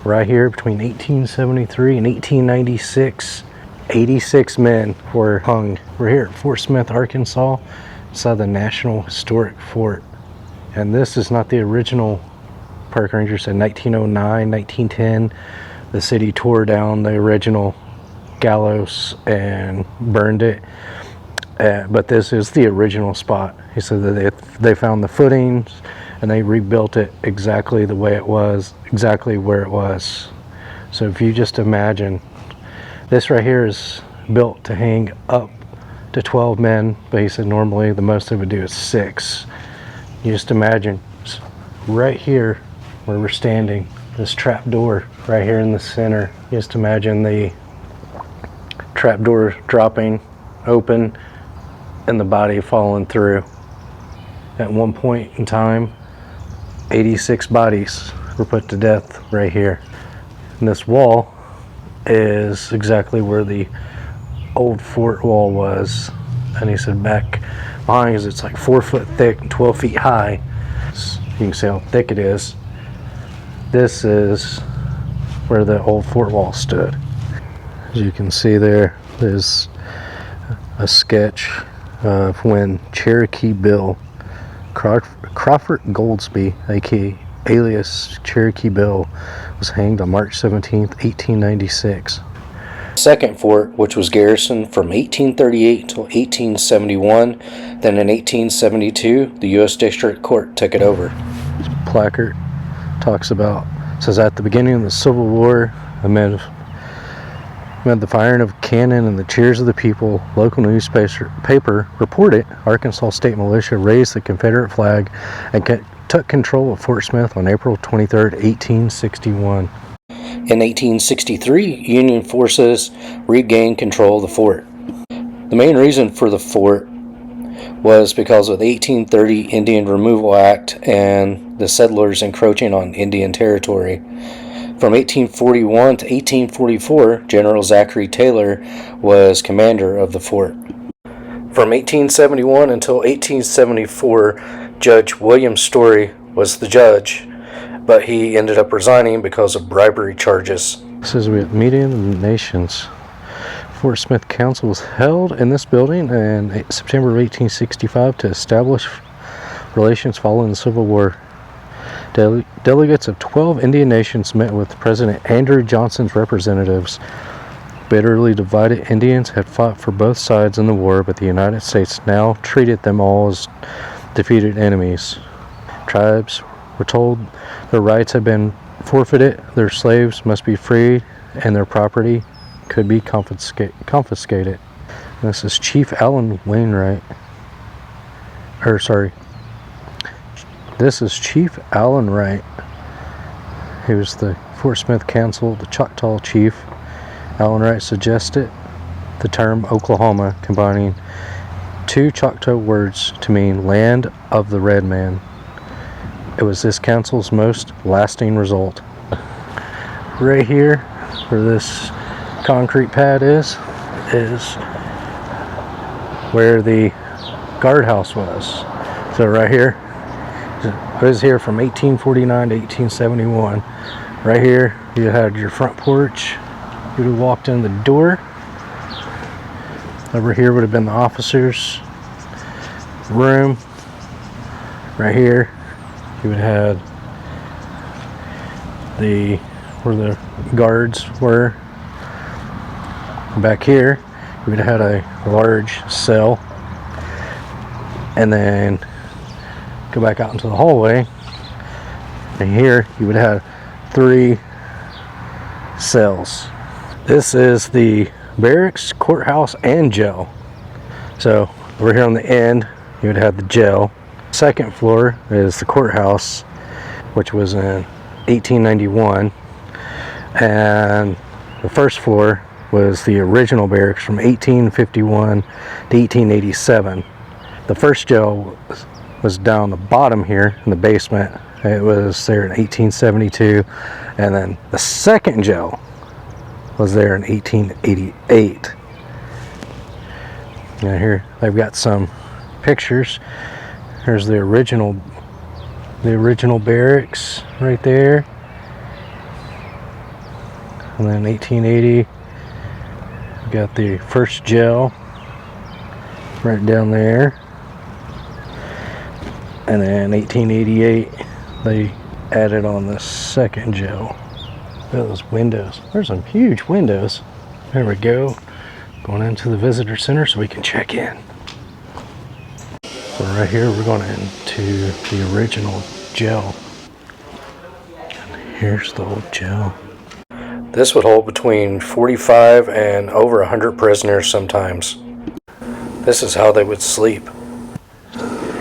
Right here between 1873 and 1896, 86 men were hung. We're here at Fort Smith, Arkansas, inside the National Historic Fort. And this is not the original park rangers. In 1909, 1910, the city tore down the original gallows and burned it. But this is the original spot. He said that they found the footings and they rebuilt it exactly the way it was, exactly where it was. So if you just imagine, this right here is built to hang up to 12 men, but he said normally the most they would do is 6. You just imagine right here where we're standing, this trap door right here in the center. Just imagine the trap door dropping open and the body falling through. At one point in time, 86 bodies were put to death right here. And this wall is exactly where the old fort wall was. And he said back behind us, it's like 4 foot thick and 12 feet high. You can see how thick it is. This is where the old fort wall stood. As you can see there's a sketch of when Cherokee Bill Crawford Goldsby, aka alias Cherokee Bill, was hanged on March 17th, 1896. Second fort, which was garrisoned from 1838 until 1871, then in 1872, the U.S. District Court took it over. This placard says at the beginning of the Civil War, amid the firing of cannon and the cheers of the people, local newspaper reported Arkansas State Militia raised the Confederate flag and took control of Fort Smith on April 23, 1861. In 1863, Union forces regained control of the fort. The main reason for the fort was because of the 1830 Indian Removal Act and the settlers encroaching on Indian territory. From 1841 to 1844, General Zachary Taylor was commander of the fort. From 1871 until 1874, Judge William Story was the judge, but he ended up resigning because of bribery charges. This is a meeting of the nations. Fort Smith Council was held in this building in September of 1865 to establish relations following the Civil War. Delegates of 12 Indian nations met with President Andrew Johnson's representatives. Bitterly divided Indians had fought for both sides in the war, but the United States now treated them all as defeated enemies. Tribes were told their rights had been forfeited, their slaves must be freed, and their property could be confiscated. And this is Chief Allen Wainwright. This is Chief Allen Wright. He was the Fort Smith Council, the Choctaw chief. Allen Wright suggested the term Oklahoma, combining 2 Choctaw words to mean land of the red man. It was this council's most lasting result. Right here, where this concrete pad is where the guardhouse was. So right here, it was here from 1849 to 1871. Right here, you had your front porch. You would have walked in the door. Over here would have been the officers' room. Right here, you would have where the guards were. Back here, you would have had a large cell. And then go back out into the hallway, and here you would have 3 cells. This is the barracks, courthouse, and jail. So over here on the end, you would have the jail. Second floor is the courthouse, which was in 1891, and the first floor was the original barracks from 1851 to 1887. The first jail was down the bottom here in the basement. It was there in 1872, and then the second jail was there in 1888. Now here they've got some pictures. Here's the original barracks right there. And then 1880, we got the first jail right down there. And then 1888, they added on the second jail. Look at those windows. There's some huge windows. There we go. Going into the visitor center so we can check in. So right here we're going into the original jail. And here's the old jail. This would hold between 45 and over 100 prisoners sometimes. This is how they would sleep.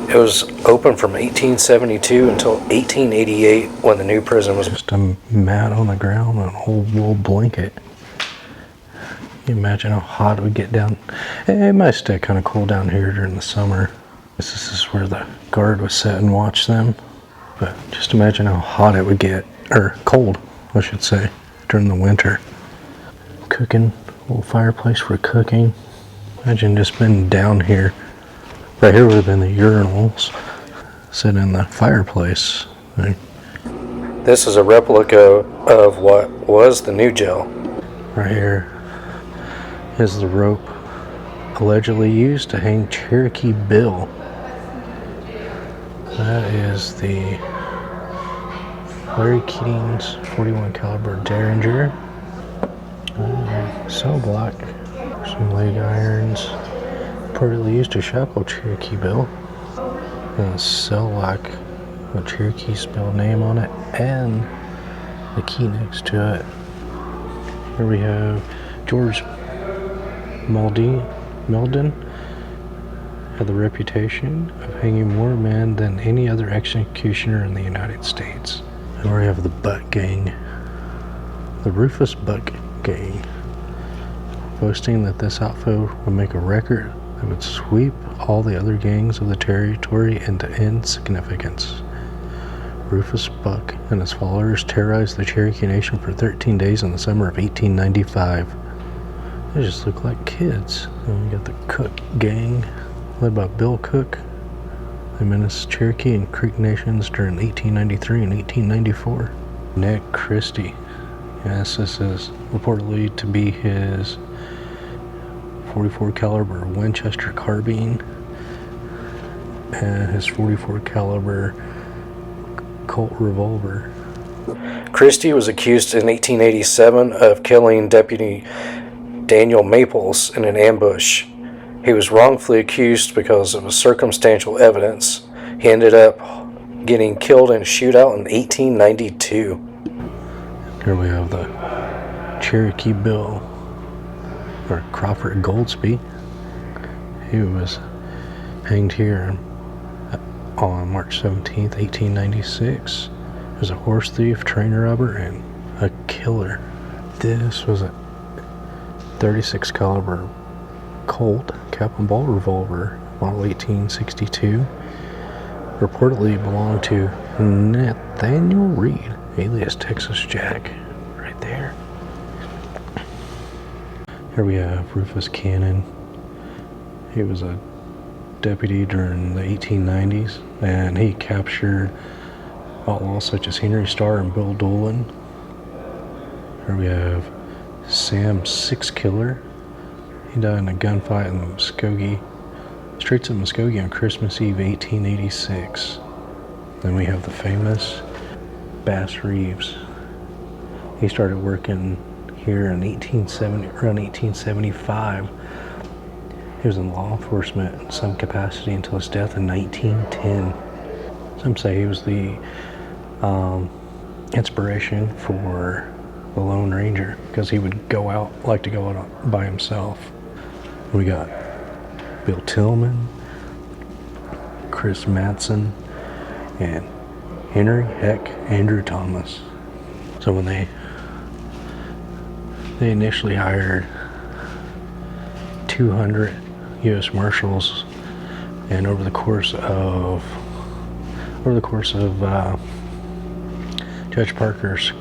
It was open from 1872 until 1888 when the new prison was just a mat on the ground and an old wool blanket. Can you imagine how hot it would get down? It might stay kind of cool down here during the summer. This is where the guard would sit and watch them. But just imagine how hot it would get, or cold, I should say, during the winter. Cooking, little fireplace for cooking. Imagine just being down here. Right here would have been the urinals. Sit in the fireplace. This is a replica of what was the new jail. Right here is the rope allegedly used to hang Cherokee Bill. That is the Larry Keating's 41 caliber Derringer. Cell block, some leg irons, reportedly used to shackle Cherokee Bill. And a cell lock with Cherokee's Bill name on it and the key next to it. Here we have George Meldon had the reputation of hanging more men than any other executioner in the United States. And we have the Butt Gang, the Rufus Buck Gang, boasting that this outfit would make a record that would sweep all the other gangs of the territory into insignificance. Rufus Buck and his followers terrorized the Cherokee Nation for 13 days in the summer of 1895. They just look like kids. And we got the Cook Gang, led by Bill Cook. They menaced Cherokee and Creek Nations during 1893 and 1894. Ned Christie. Yes, this is reportedly to be his 44 caliber Winchester carbine and his 44 caliber Colt revolver. Christie was accused in 1887 of killing Deputy Daniel Maples in an ambush. He was wrongfully accused because of circumstantial evidence. He ended up getting killed in a shootout in 1892. Here we have the Cherokee Bill, or Crawford Goldsby. He was hanged here on March 17th, 1896. He was a horse thief, train robber, and a killer. This was a 36 caliber Colt cap and ball revolver, model 1862. Reportedly belonged to Nathaniel Reed, alias Texas Jack, right there. Here we have Rufus Cannon. He was a deputy during the 1890s, and he captured outlaws such as Henry Starr and Bill Dolan. Here we have Sam Six Killer. He died in a gunfight in the Muskogee, streets of Muskogee on Christmas Eve, 1886. Then we have the famous Bass Reeves. He started working here in around 1875. He was in law enforcement in some capacity until his death in 1910. Some say he was the inspiration for the Lone Ranger, because he would like to go out by himself. We got Bill Tillman, Chris Matson, and Henry Andrew Thomas. So when they initially hired 200 U.S. Marshals, and over the course of Judge Parker's,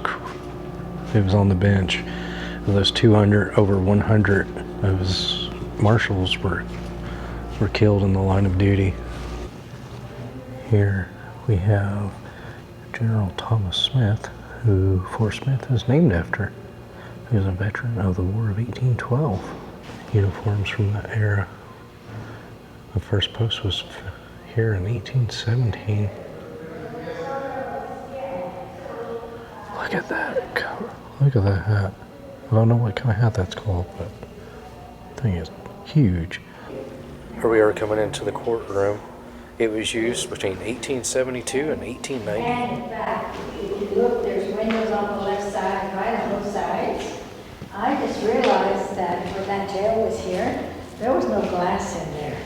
it was on the bench. Of those 200, over 100 of his marshals were killed in the line of duty. Here we have General Thomas Smith, who Fort Smith is named after. He was a veteran of the War of 1812. Uniforms from that era. The first post was here in 1817. Look at that cover. Look at that hat. I don't know what kind of hat that's called, but the thing is huge. Here we are coming into the courtroom. It was used between 1872 and 1890. And in fact, if you look, there's windows on the left side, right on both sides. I just realized that when that jail was here, there was no glass in there.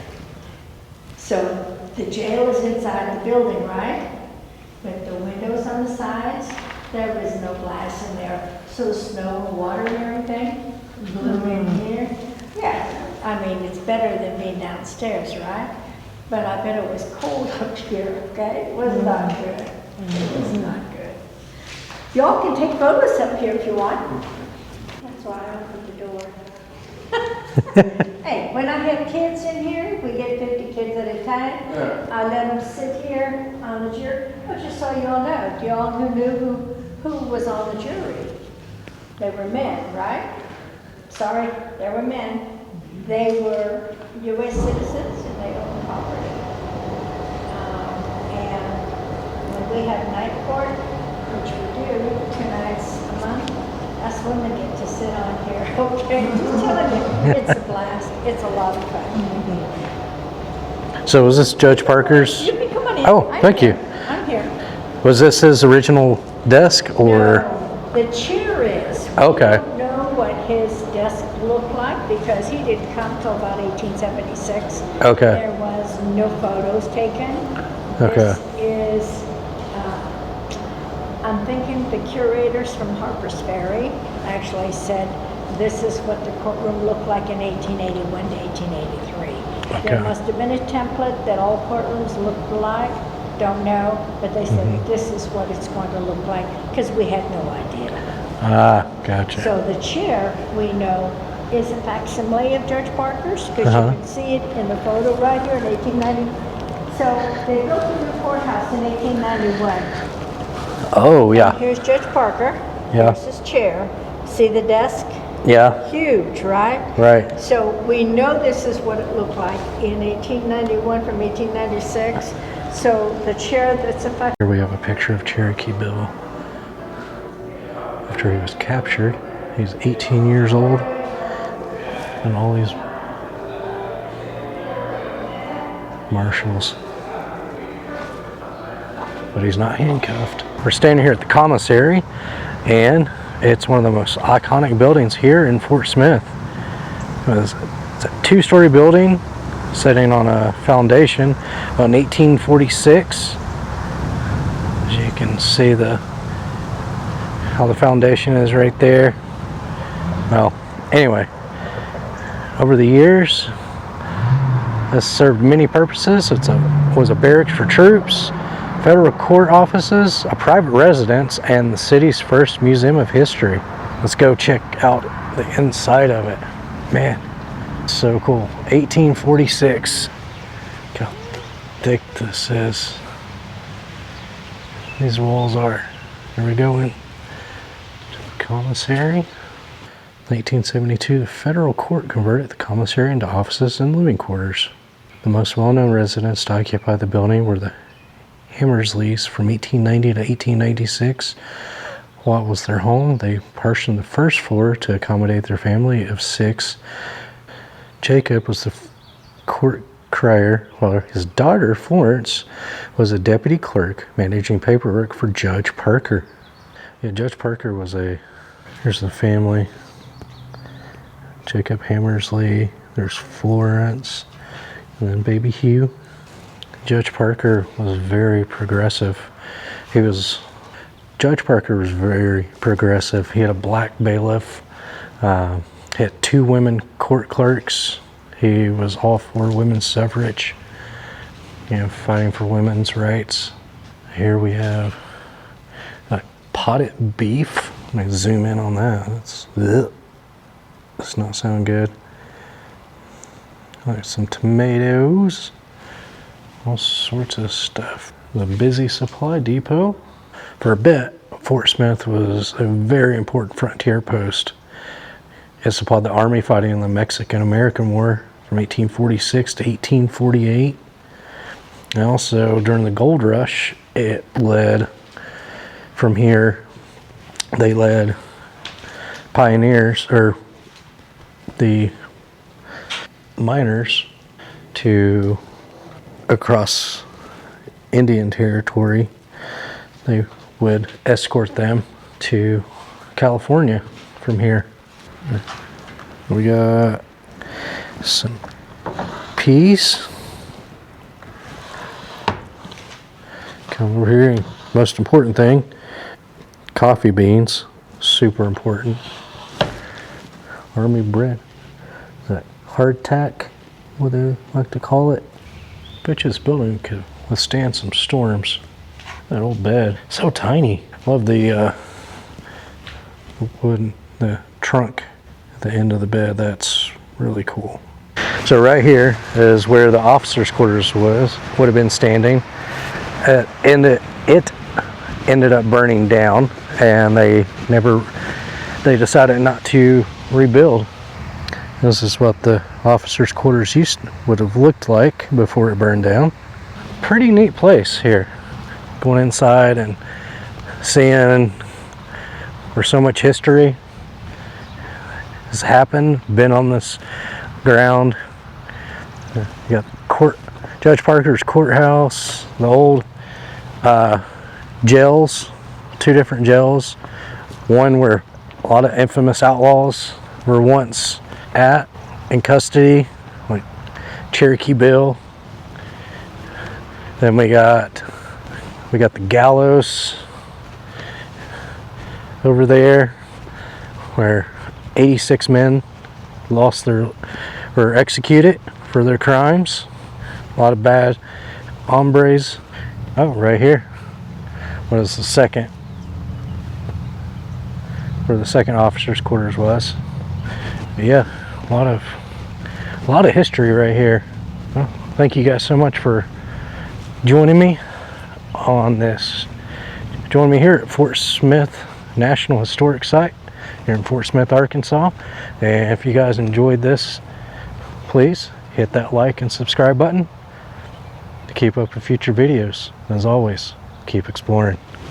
So the jail is inside the building, right? With the windows on the sides, there was no glass in there. So the snow and water and everything blew in here. Yeah, I mean, it's better than being downstairs, right? But I bet it was cold up here, okay? It was not good. It was not good. Y'all can take photos up here if you want. That's why I opened the door. Hey, when I have kids in here, we get 50 kids at a time. I let them sit here on the jury. But just so y'all know, do y'all who knew who was on the jury? They were men, right? Sorry, they were men. They were U.S. citizens and they owned property. And when we have night court, which we do 2 nights a month, us women get to sit on here. Okay, just telling you, it's a blast. It's a lot of fun. So was this Judge Parker's? You can come on in. Oh, thank you. I'm here. Was this his original desk or? No, the chair is. Okay. We don't know what his desk looked like because he didn't come till about 1876. Okay. There was no photos taken. Okay. This is, I'm thinking the curators from Harper's Ferry actually said this is what the courtroom looked like in 1881 to 1883. Okay. There must have been a template that all courtrooms looked like. Don't know, but they said this is what it's going to look like because we had no idea. Ah, gotcha. So the chair, we know, is a facsimile of Judge Parker's because you can see it in the photo right here in 1890. So they built the new courthouse in 1891. Oh, yeah. And here's Judge Parker. Yeah. Here's his chair. See the desk? Yeah. Huge, right? Right. So we know this is what it looked like in 1891 from 1896. So the chair that's a fact. Here we have a picture of Cherokee Bill. After he was captured, he's 18 years old. And all these marshals. But he's not handcuffed. We're standing here at the commissary, and it's one of the most iconic buildings here in Fort Smith. It's a 2-story building sitting on a foundation in 1846. As you can see how the foundation is right there. Well, anyway, over the years, this served many purposes. It was a barracks for troops, federal court offices, a private residence, and the city's first museum of history. Let's go check out the inside of it. Man, so cool. 1846. Look how thick this is. These walls are. Here we go in to the commissary. 1972, the federal court converted the commissary into offices and living quarters. The most well-known residents to occupy the building were the Hammersleys from 1890 to 1896. While it was their home, they partitioned the first floor to accommodate their family of 6. Jacob was the court crier, while his daughter, Florence, was a deputy clerk managing paperwork for Judge Parker. Yeah, Judge Parker was here's the family. Jacob Hammersley, there's Florence, and then baby Hugh. Judge Parker was very progressive. Judge Parker was very progressive. He had a black bailiff. He had 2 women court clerks. He was all for women's suffrage, fighting for women's rights. Here we have potted beef. Let me zoom in on that. Does not sound good. There's some tomatoes. All sorts of stuff. The busy supply depot. For a bit, Fort Smith was a very important frontier post. It supplied the army fighting in the Mexican-American War from 1846 to 1848. And also during the gold rush, it led from here, they led pioneers, or the miners, to across Indian territory. They would escort them to California from here. We got some peas. Come over here, and most important thing, coffee beans, super important. Army bread, is that hardtack, what they like to call it? Bet you this building could withstand some storms. That old bed, so tiny. Love the wood, the trunk at the end of the bed. That's really cool. So right here is where the officers' quarters would have been standing. And it ended up burning down, and they decided not to rebuild. This is what the officers' quarters would have looked like before it burned down. Pretty neat place here. Going inside and seeing where so much history has happened, been on this ground. You got Judge Parker's courthouse, the old jails, 2 different jails. One where a lot of infamous outlaws were once at in custody, like Cherokee Bill. Then we got the gallows over there, where 86 men were executed for their crimes. A lot of bad hombres. Oh, right here. What is the second? Where the second officer's quarters was. But yeah, a lot of history right here. Well, thank you guys so much for joining me on this. Join me here at Fort Smith National Historic Site here in Fort Smith, Arkansas. And if you guys enjoyed this, please hit that like and subscribe button to keep up with future videos. As always, keep exploring.